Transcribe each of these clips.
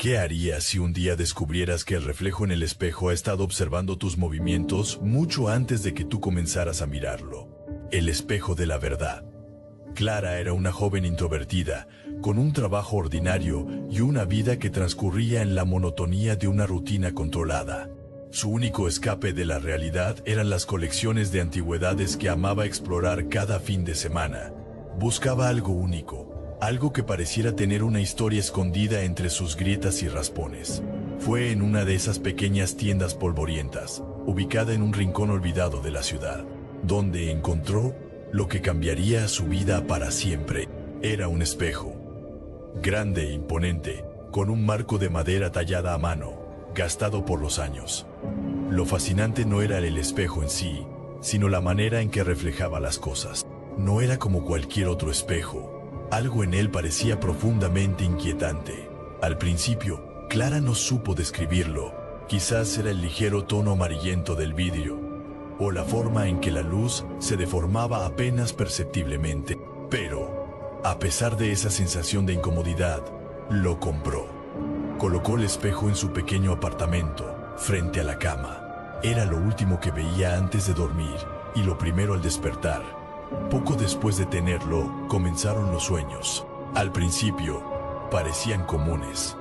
¿Qué harías si un día descubrieras que el reflejo en el espejo ha estado observando tus movimientos mucho antes de que tú comenzaras a mirarlo? El espejo de la verdad. Clara era una joven introvertida, con un trabajo ordinario y una vida que transcurría en la monotonía de una rutina controlada. Su único escape de la realidad eran las colecciones de antigüedades que amaba explorar cada fin de semana. Buscaba algo único, algo que pareciera tener una historia escondida entre sus grietas y raspones. Fue en una de esas pequeñas tiendas polvorientas, ubicada en un rincón olvidado de la ciudad, donde encontró lo que cambiaría su vida para siempre. Era un espejo, grande e imponente, con un marco de madera tallada a mano, gastado por los años. Lo fascinante no era el espejo en sí, sino la manera en que reflejaba las cosas. No era como cualquier otro espejo. Algo en él parecía profundamente inquietante. Al principio, Clara no supo describirlo. Quizás era el ligero tono amarillento del vidrio, o la forma en que la luz se deformaba apenas perceptiblemente. Pero, a pesar de esa sensación de incomodidad, lo compró. Colocó el espejo en su pequeño apartamento, frente a la cama. Era lo último que veía antes de dormir, y lo primero al despertar. Poco después de tenerlo, comenzaron los sueños. Al principio, parecían comunes.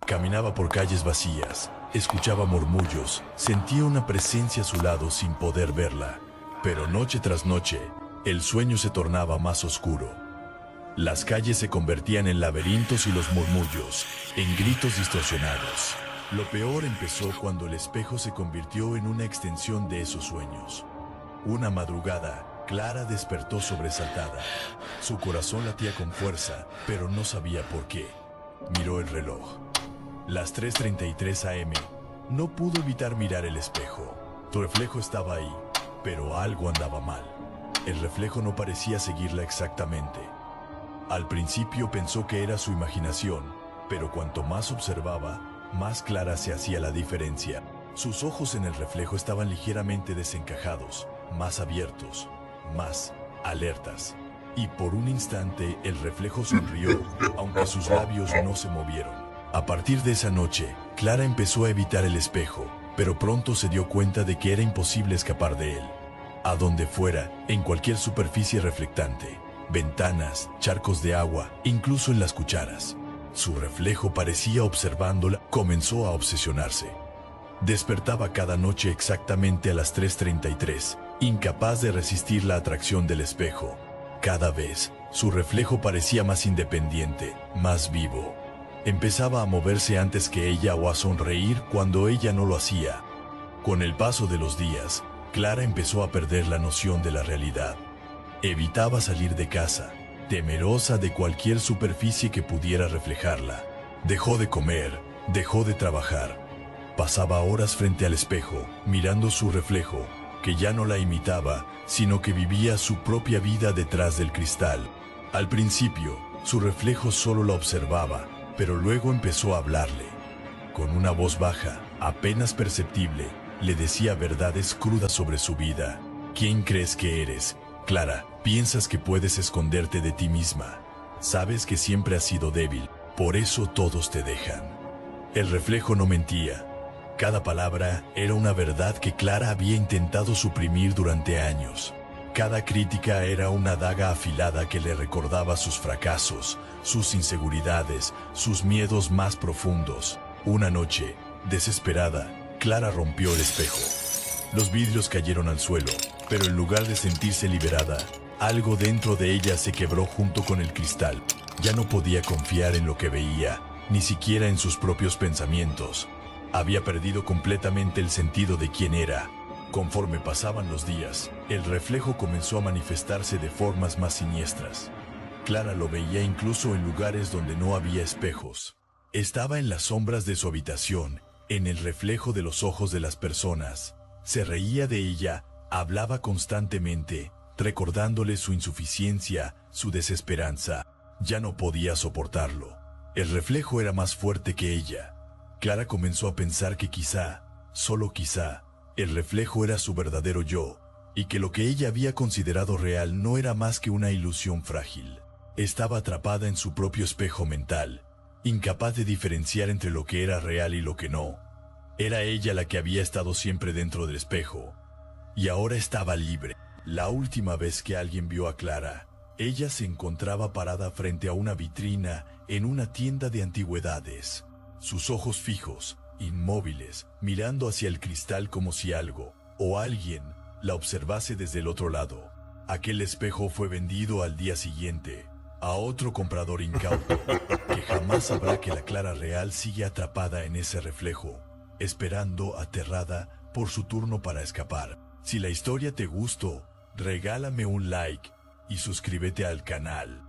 Caminaba por calles vacías, escuchaba murmullos, sentía una presencia a su lado sin poder verla. Pero noche tras noche, el sueño se tornaba más oscuro. Las calles se convertían en laberintos y los murmullos, en gritos distorsionados. Lo peor empezó cuando el espejo se convirtió en una extensión de esos sueños. Una madrugada, Clara despertó sobresaltada. Su corazón latía con fuerza, pero no sabía por qué. Miró el reloj. Las 3:33 am. No pudo evitar mirar el espejo. Su reflejo estaba ahí, pero algo andaba mal. El reflejo no parecía seguirla exactamente. Al principio pensó que era su imaginación, pero cuanto más observaba, más clara se hacía la diferencia. Sus ojos en el reflejo estaban ligeramente desencajados, más abiertos, más alertas. Y por un instante el reflejo sonrió, aunque sus labios no se movieron. A partir de esa noche, Clara empezó a evitar el espejo, pero pronto se dio cuenta de que era imposible escapar de él. A donde fuera, en cualquier superficie reflectante, ventanas, charcos de agua, incluso en las cucharas. Su reflejo parecía observándola. Comenzó a obsesionarse. Despertaba cada noche exactamente a las 3:33, incapaz de resistir la atracción del espejo. Cada vez, su reflejo parecía más independiente, más vivo. Empezaba a moverse antes que ella o a sonreír cuando ella no lo hacía. Con el paso de los días, Clara empezó a perder la noción de la realidad. Evitaba salir de casa, temerosa de cualquier superficie que pudiera reflejarla. Dejó de comer, dejó de trabajar. Pasaba horas frente al espejo, mirando su reflejo, que ya no la imitaba, sino que vivía su propia vida detrás del cristal. Al principio, su reflejo solo la observaba, pero luego empezó a hablarle. Con una voz baja, apenas perceptible, le decía verdades crudas sobre su vida. ¿Quién crees que eres, Clara? Piensas que puedes esconderte de ti misma. Sabes que siempre has sido débil, por eso todos te dejan. El reflejo no mentía. Cada palabra era una verdad que Clara había intentado suprimir durante años. Cada crítica era una daga afilada que le recordaba sus fracasos, sus inseguridades, sus miedos más profundos. Una noche, desesperada, Clara rompió el espejo. Los vidrios cayeron al suelo, pero en lugar de sentirse liberada, algo dentro de ella se quebró junto con el cristal. Ya no podía confiar en lo que veía, ni siquiera en sus propios pensamientos. Había perdido completamente el sentido de quién era. Conforme pasaban los días, el reflejo comenzó a manifestarse de formas más siniestras. Clara lo veía incluso en lugares donde no había espejos. Estaba en las sombras de su habitación, en el reflejo de los ojos de las personas. Se reía de ella, hablaba constantemente, recordándole su insuficiencia, su desesperanza. Ya no podía soportarlo. El reflejo era más fuerte que ella. Clara comenzó a pensar que quizá, solo quizá, el reflejo era su verdadero yo, y que lo que ella había considerado real no era más que una ilusión frágil. Estaba atrapada en su propio espejo mental, incapaz de diferenciar entre lo que era real y lo que no. Era ella la que había estado siempre dentro del espejo, y ahora estaba libre. La última vez que alguien vio a Clara, ella se encontraba parada frente a una vitrina en una tienda de antigüedades, sus ojos fijos, inmóviles, mirando hacia el cristal como si algo, o alguien, la observase desde el otro lado. Aquel espejo fue vendido al día siguiente a otro comprador incauto, que jamás sabrá que la Clara real sigue atrapada en ese reflejo, esperando aterrada por su turno para escapar. Si la historia te gustó, regálame un like y suscríbete al canal.